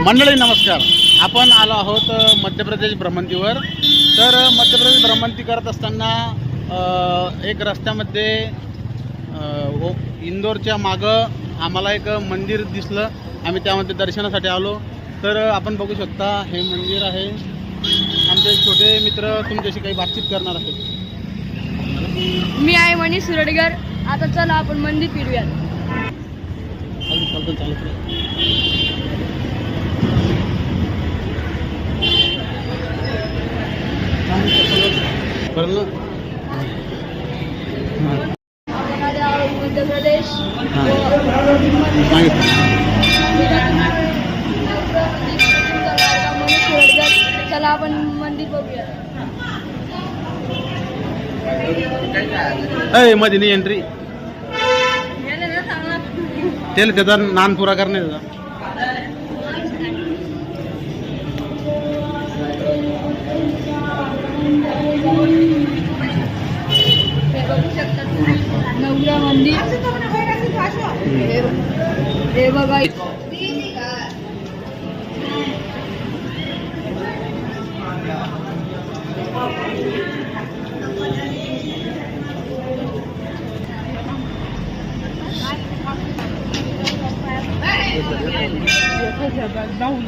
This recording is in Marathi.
मंडळी नमस्कार. आपण आलो आहोत मध्य प्रदेश भ्रमंतीवर. तर मध्य प्रदेश भ्रमंती करत असताना एक रस्त्यामध्ये इंदोरच्या मागं आम्हाला एक मंदिर दिसलं. आम्ही त्यामध्ये दर्शनासाठी आलो. तर आपण बघू शकता हे मंदिर आहे. आमचे छोटे मित्र तुमच्याशी काही बातचीत करणार आहेत. मी आहे मनीष सुरडगर. आता चला आपण मंदिर फिरूयात. मध्य प्रदेश चला आपण मंदिर बघूया. मध्ये नाही एंट्री त्याचा नान पुरा करण्याचा. नवरा मंदिर हे बघा. जाऊन